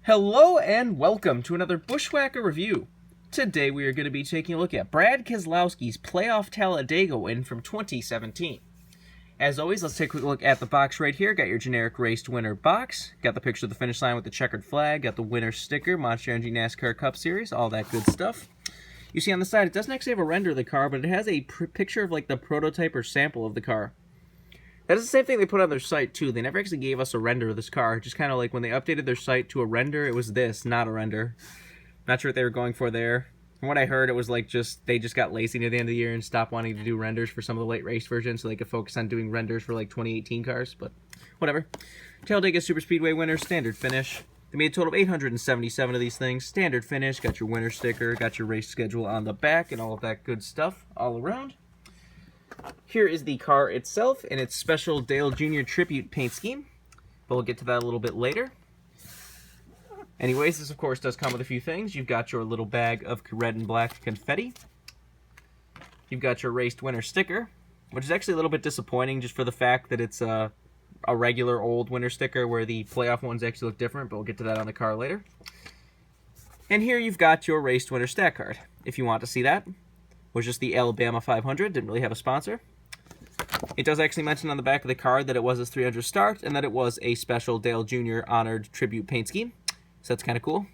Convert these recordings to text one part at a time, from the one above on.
Hello and welcome to another Bushwhacker review. Today we are going to be taking a look at Brad Keselowski's playoff Talladega win from 2017. As always, let's take a quick look at the box right here. Got your generic race winner box. Got the picture of the finish line with the checkered flag. Got the winner sticker, Monster Energy NASCAR Cup Series, all that good stuff. You see on the side, it doesn't actually have a render of the car, but it has a picture of like the prototype or sample of the car. That is the same thing they put on their site, too. They never actually gave us a render of this car. Just kind of like when they updated their site to a render, it was this, not a render. Not sure what they were going for there. From what I heard, it was like they just got lazy near the end of the year and stopped wanting to do renders for some of the late race versions so they could focus on doing renders for like 2018 cars, but whatever. Talladega Superspeedway winner, standard finish. They made a total of 877 of these things. Standard finish, got your winner sticker, got your race schedule on the back, and all of that good stuff all around. Here is the car itself in its special Dale Jr. tribute paint scheme, but we'll get to that a little bit later. Anyways, this of course does come with a few things. You've got your little bag of red and black confetti. You've got your raced winner sticker, which is actually a little bit disappointing just for the fact that it's a regular old winner sticker where the playoff ones actually look different, but we'll get to that on the car later. And here you've got your raced winner stat card, if you want to see that. Was just the Alabama 500, didn't really have a sponsor. It does actually mention on the back of the card that it was his 300 start and that it was a special Dale Jr. honored tribute paint scheme. So that's kind of cool.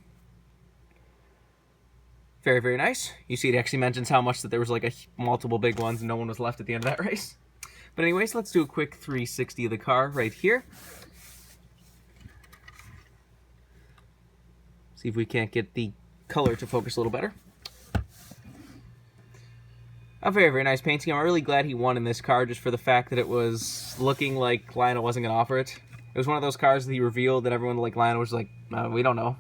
Very, very nice. You see it actually mentions how much that there was like multiple big ones and no one was left at the end of that race. But anyways, let's do a quick 360 of the car right here. See if we can't get the color to focus a little better. A very, very nice paint scheme. I'm really glad he won in this car just for the fact that it was looking like Lionel wasn't going to offer it. It was one of those cars that he revealed that everyone like Lionel was like, we don't know.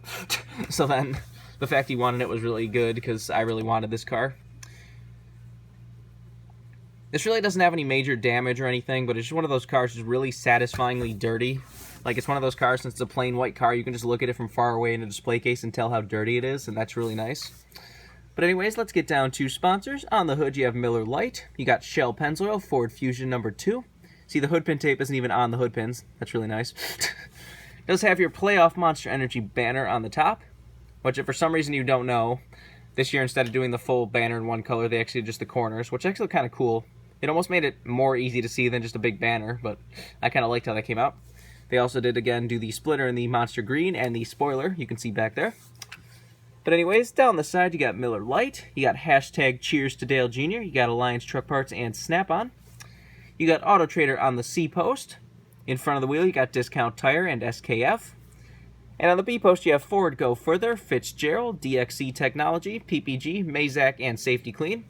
So then the fact he won in it was really good because I really wanted this car. This really doesn't have any major damage or anything, but it's just one of those cars that's really satisfyingly dirty. Like it's one of those cars, since it's a plain white car, you can just look at it from far away in a display case and tell how dirty it is, and that's really nice. But anyways, let's get down to sponsors. On the hood, you have Miller Lite. You got Shell Pennzoil, Ford Fusion number 2. See, the hood pin tape isn't even on the hood pins. That's really nice. It does have your playoff Monster Energy banner on the top, which if for some reason you don't know, this year instead of doing the full banner in one color, they actually did just the corners, which actually look kind of cool. It almost made it more easy to see than just a big banner, but I kind of liked how that came out. They also did, again, do the splitter in the Monster Green and the spoiler, you can see back there. But anyways, down the side, you got Miller Lite. You got hashtag Cheers to Dale Jr. You got Alliance Truck Parts and Snap-on. You got Auto Trader on the C post. In front of the wheel, you got Discount Tire and SKF. And on the B post, you have Ford Go Further, Fitzgerald, DXC Technology, PPG, Mazak, and Safety Clean.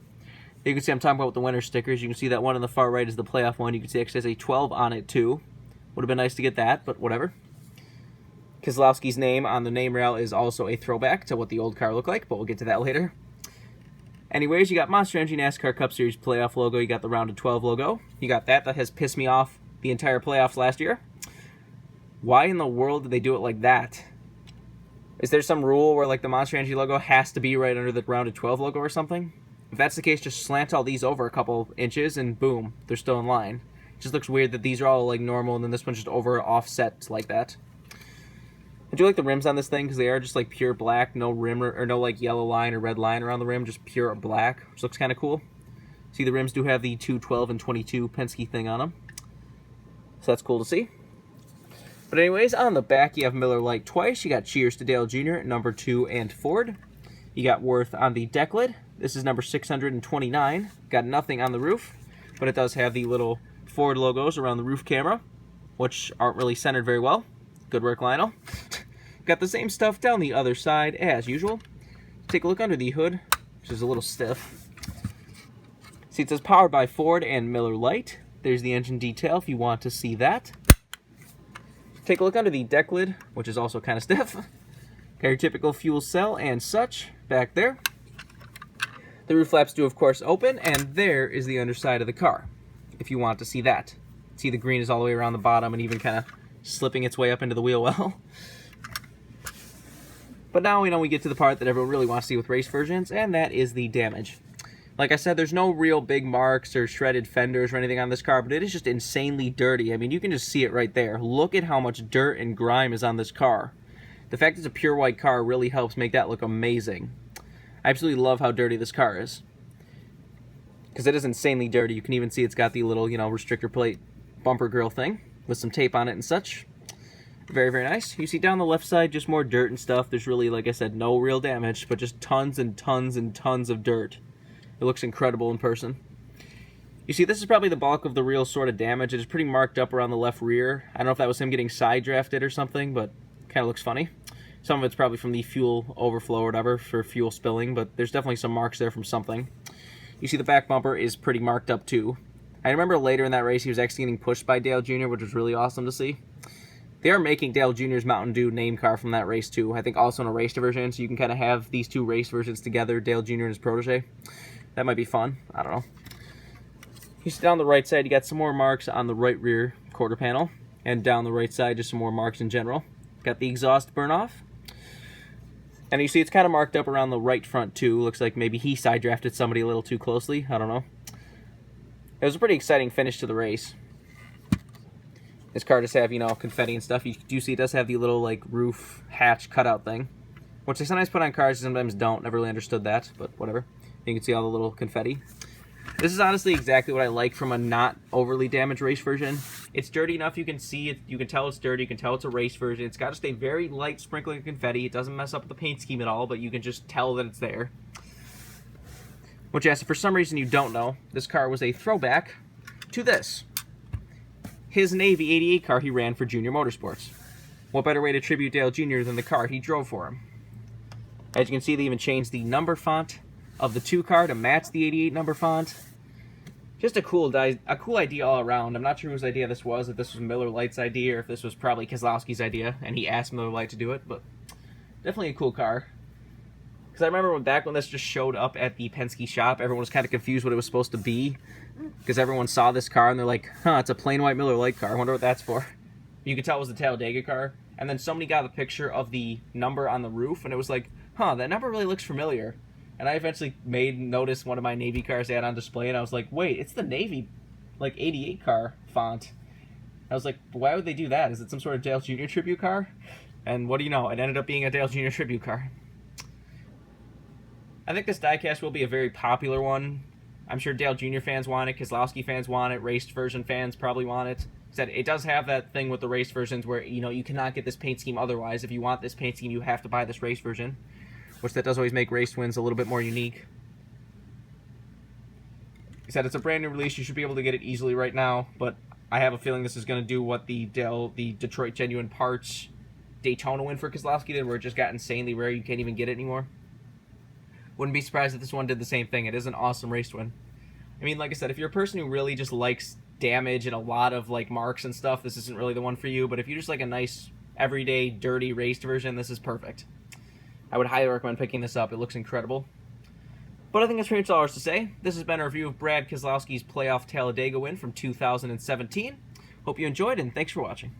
You can see I'm talking about the winner stickers. You can see that one on the far right is the playoff one. You can see it actually has a 12 on it, too. Would have been nice to get that, but whatever. Keselowski's name on the name rail is also a throwback to what the old car looked like, but we'll get to that later. Anyways, you got Monster Energy NASCAR Cup Series playoff logo. You got the Round of 12 logo. You got that. That has pissed me off the entire playoffs last year. Why in the world did they do it like that? Is there some rule where like the Monster Energy logo has to be right under the Round of 12 logo or something? If that's the case, just slant all these over a couple inches and boom, they're still in line. It just looks weird that these are all like normal and then this one's just over offset like that. I do like the rims on this thing because they are just like pure black, no rim or no like yellow line or red line around the rim, just pure black, which looks kind of cool. See, the rims do have the 212 and 22 Penske thing on them, so that's cool to see. But anyways, on the back you have Miller Lite twice. You got Cheers to Dale Jr. number 2 and Ford. You got Worth on the deck lid. This is number 629. Got nothing on the roof, but it does have the little Ford logos around the roof camera, which aren't really centered very well. Good work, Lionel. Got the same stuff down the other side as usual. Take a look under the hood, which is a little stiff. See, it says powered by Ford and Miller Lite. There's the engine detail if you want to see that. Take a look under the deck lid, which is also kind of stiff. Got your typical fuel cell and such back there. The roof flaps do, of course, open, and there is the underside of the car, if you want to see that. See, the green is all the way around the bottom and even kind of slipping its way up into the wheel well. But now we get to the part that everyone really wants to see with race versions, and that is the damage. Like I said, there's no real big marks or shredded fenders or anything on this car, but it is just insanely dirty. I mean, you can just see it right there. Look at how much dirt and grime is on this car. The fact it's a pure white car really helps make that look amazing. I absolutely love how dirty this car is. Because it is insanely dirty. You can even see it's got the little, restrictor plate bumper grill thing with some tape on it and such. Very, very nice. You see down the left side, just more dirt and stuff. There's really, like I said, no real damage, but just tons and tons and tons of dirt. It looks incredible in person. You see, this is probably the bulk of the real sort of damage. It is pretty marked up around the left rear. I don't know if that was him getting side drafted or something, but kind of looks funny. Some of it's probably from the fuel overflow or whatever for fuel spilling, but there's definitely some marks there from something. You see the back bumper is pretty marked up too. I remember later in that race he was actually getting pushed by Dale Jr., which was really awesome to see. They are making Dale Jr.'s Mountain Dew name car from that race too. I think also in a race version, so you can kind of have these two race versions together, Dale Jr. and his protege. That might be fun. I don't know. You see down the right side, you got some more marks on the right rear quarter panel. And down the right side, just some more marks in general. Got the exhaust burn off. And you see it's kind of marked up around the right front too. Looks like maybe he side drafted somebody a little too closely. I don't know. It was a pretty exciting finish to the race. This car does have, confetti and stuff. You do see it does have the little, roof hatch cutout thing. Which they sometimes put on cars, sometimes don't. Never really understood that, but whatever. You can see all the little confetti. This is honestly exactly what I like from a not overly damaged race version. It's dirty enough you can see it, you can tell it's dirty, you can tell it's a race version. It's got just a very light sprinkling of confetti. It doesn't mess up the paint scheme at all, but you can just tell that it's there. Which, yes, if for some reason you don't know, this car was a throwback to this. His Navy 88 car he ran for Junior Motorsports. What better way to tribute Dale Jr. than the car he drove for him? As you can see, they even changed the number font of the 2 car to match the 88 number font. Just a cool idea all around. I'm not sure whose idea this was, if this was Miller Lite's idea or if this was probably Keselowski's idea and he asked Miller Lite to do it, but definitely a cool car. Because I remember back when this just showed up at the Penske shop, everyone was kind of confused what it was supposed to be. Because everyone saw this car and they're like, huh, it's a plain white Miller Lite car. I wonder what that's for. You could tell it was the Talladega car. And then somebody got a picture of the number on the roof and it was like, huh, that number really looks familiar. And I eventually notice one of my Navy cars they had on display, and I was like, wait, it's the Navy, 88 car font. I was like, why would they do that? Is it some sort of Dale Jr. tribute car? And what do you know? It ended up being a Dale Jr. tribute car. I think this diecast will be a very popular one. I'm sure Dale Jr. fans want it, Keselowski fans want it, raced version fans probably want it. It does have that thing with the race versions where, you cannot get this paint scheme otherwise. If you want this paint scheme, you have to buy this race version. Which that does always make race wins a little bit more unique. He said it's a brand new release. You should be able to get it easily right now, but I have a feeling this is going to do what the Detroit Genuine Parts Daytona win for Keselowski did, where it just got insanely rare. You can't even get it anymore. Wouldn't be surprised if this one did the same thing. It is an awesome race win. I mean, like I said, if you're a person who really just likes damage and a lot of marks and stuff, this isn't really the one for you. But if you just like a nice everyday dirty raced version, this is perfect. I would highly recommend picking this up. It looks incredible. But I think that's pretty much all there's to say. This has been a review of Brad Keselowski's playoff Talladega win from 2017. Hope you enjoyed, and thanks for watching.